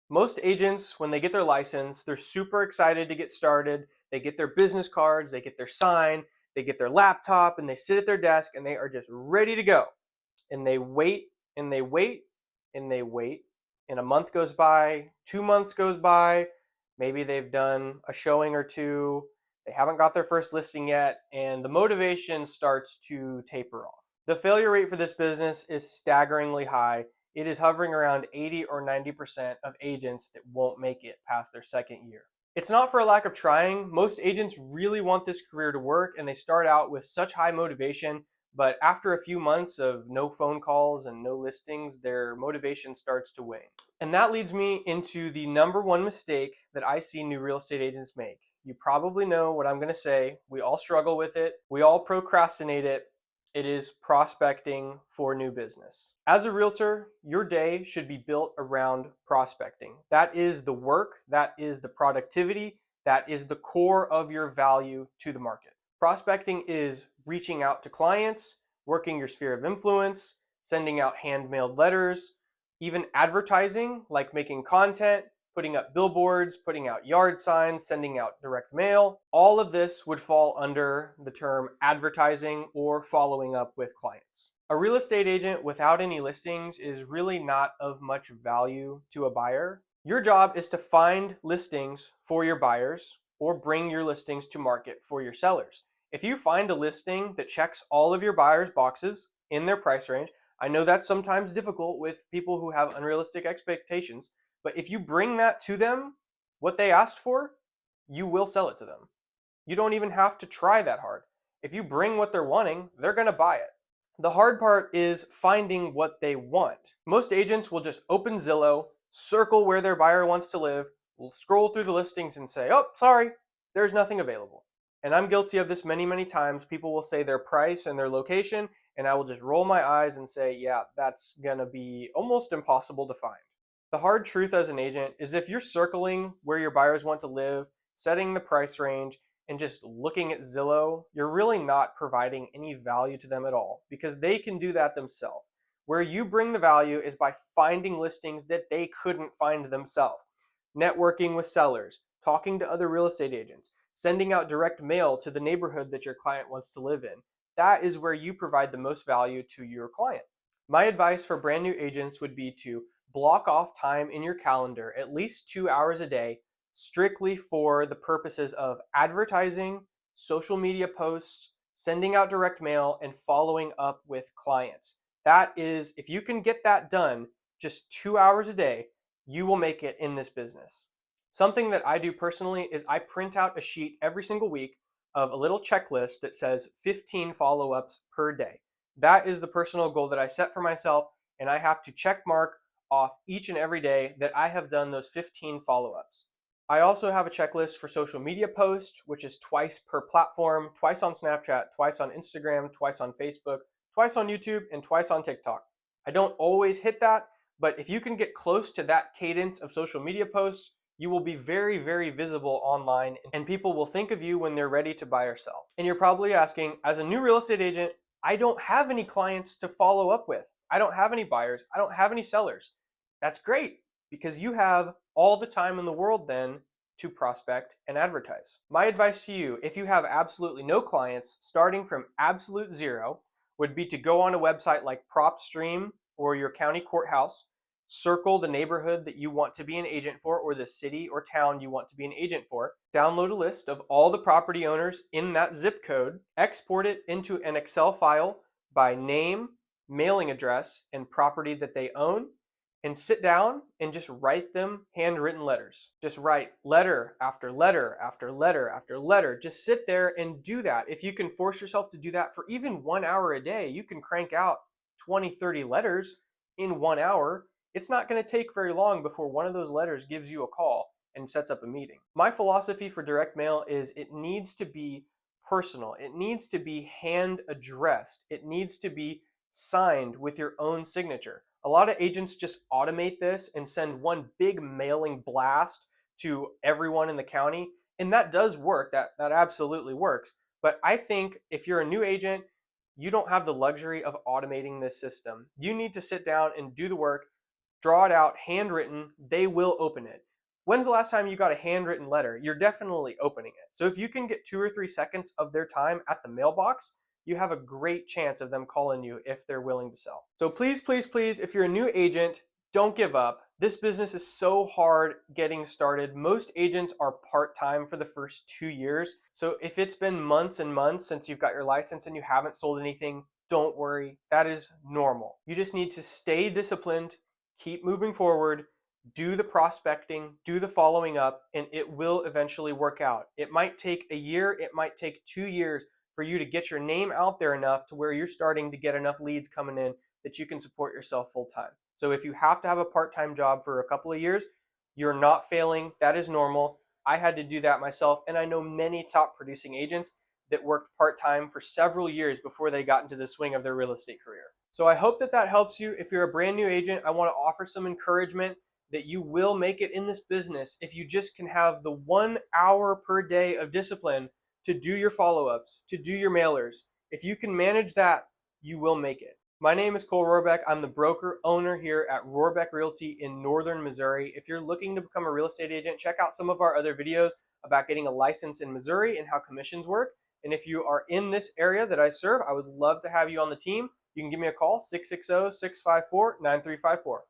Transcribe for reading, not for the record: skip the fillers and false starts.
Most agents, when they get their license, they're super excited to get started. They get their business cards, they get their sign, they get their laptop, and they sit at their desk and they are just ready to go. And they wait and they wait and they wait. And a month goes by, 2 months goes by, maybe they've done a showing or two, they haven't got their first listing yet, and the motivation starts to taper off. The failure rate for this business is staggeringly high. It is hovering around 80 or 90% of agents that won't make it past their second year. It's not for a lack of trying. Most agents really want this career to work and they start out with such high motivation, but after a few months of no phone calls and no listings, their motivation starts to wane. And that leads me into the number one mistake that I see new real estate agents make. You probably know what I'm going to say. We all struggle with it. We all procrastinate it. It is prospecting for new business. As a realtor, your day should be built around prospecting. That is the work, that is the productivity, that is the core of your value to the market. Prospecting is reaching out to clients, working your sphere of influence, sending out hand-mailed letters, even advertising like making content, putting up billboards, putting out yard signs, sending out direct mail. All of this would fall under the term advertising or following up with clients. A real estate agent without any listings is really not of much value to a buyer. Your job is to find listings for your buyers or bring your listings to market for your sellers. If you find a listing that checks all of your buyers' boxes in their price range, I know that's sometimes difficult with people who have unrealistic expectations, but if you bring that to them, what they asked for, you will sell it to them. You don't even have to try that hard. If you bring what they're wanting, they're going to buy it. The hard part is finding what they want. Most agents will just open Zillow, circle where their buyer wants to live, will scroll through the listings and say, oh, sorry, there's nothing available. And I'm guilty of this many, many times. People will say their price and their location, and I will just roll my eyes and say, yeah, that's going to be almost impossible to find. The hard truth as an agent is if you're circling where your buyers want to live, setting the price range, and just looking at Zillow, you're really not providing any value to them at all because they can do that themselves. Where you bring the value is by finding listings that they couldn't find themselves, networking with sellers, talking to other real estate agents, sending out direct mail to the neighborhood that your client wants to live in. That is where you provide the most value to your client. My advice for brand new agents would be to block off time in your calendar, at least 2 hours a day, strictly for the purposes of advertising, social media posts, sending out direct mail, and following up with clients. That is, if you can get that done just 2 hours a day, you will make it in this business. Something that I do personally is I print out a sheet every single week of a little checklist that says 15 follow-ups per day. That is the personal goal that I set for myself, and I have to check mark off each and every day that I have done those 15 follow-ups. I also have a checklist for social media posts, which is twice per platform, twice on Snapchat, twice on Instagram, twice on Facebook, twice on YouTube, and twice on TikTok. I don't always hit that, but if you can get close to that cadence of social media posts, you will be very, very visible online and people will think of you when they're ready to buy or sell. And you're probably asking, as a new real estate agent, I don't have any clients to follow up with. I don't have any buyers. I don't have any sellers. That's great because you have all the time in the world then to prospect and advertise. My advice to you, if you have absolutely no clients, starting from absolute zero, would be to go on a website like PropStream or your county courthouse, circle the neighborhood that you want to be an agent for or the city or town you want to be an agent for, download a list of all the property owners in that zip code, export it into an Excel file by name, mailing address, and property that they own, and sit down and just write them handwritten letters. Just write letter after letter after letter after letter. Just sit there and do that. If you can force yourself to do that for even 1 hour a day, you can crank out 20, 30 letters in 1 hour. It's not going to take very long before one of those letters gives you a call and sets up a meeting. My philosophy for direct mail is it needs to be personal. It needs to be hand addressed. It needs to be signed with your own signature. A lot of agents just automate this and send one big mailing blast to everyone in the county. And that does work. That absolutely works. But I think if you're a new agent, you don't have the luxury of automating this system. You need to sit down and do the work, draw it out, handwritten, they will open it. When's the last time you got a handwritten letter? You're definitely opening it. So if you can get 2 or 3 seconds of their time at the mailbox, you have a great chance of them calling you if they're willing to sell. So please, please, please, if you're a new agent, don't give up. This business is so hard getting started. Most agents are part-time for the first 2 years. So if it's been months and months since you've got your license and you haven't sold anything, don't worry. That is normal. You just need to stay disciplined, keep moving forward, do the prospecting, do the following up, and it will eventually work out. It might take a year, it might take 2 years for you to get your name out there enough to where you're starting to get enough leads coming in that you can support yourself full time. So if you have to have a part-time job for a couple of years, you're not failing. That is normal. I had to do that myself, and I know many top producing agents that worked part-time for several years before they got into the swing of their real estate career. So I hope that that helps you. If you're a brand new agent, I want to offer some encouragement that you will make it in this business if you just can have the 1 hour per day of discipline to do your follow-ups, to do your mailers. If you can manage that, you will make it. My name is Cole Rohrbeck. I'm the broker owner here at Rohrbeck Realty in Northern Missouri. If you're looking to become a real estate agent, check out some of our other videos about getting a license in Missouri and how commissions work. And if you are in this area that I serve, I would love to have you on the team. You can give me a call, 660-654-9354.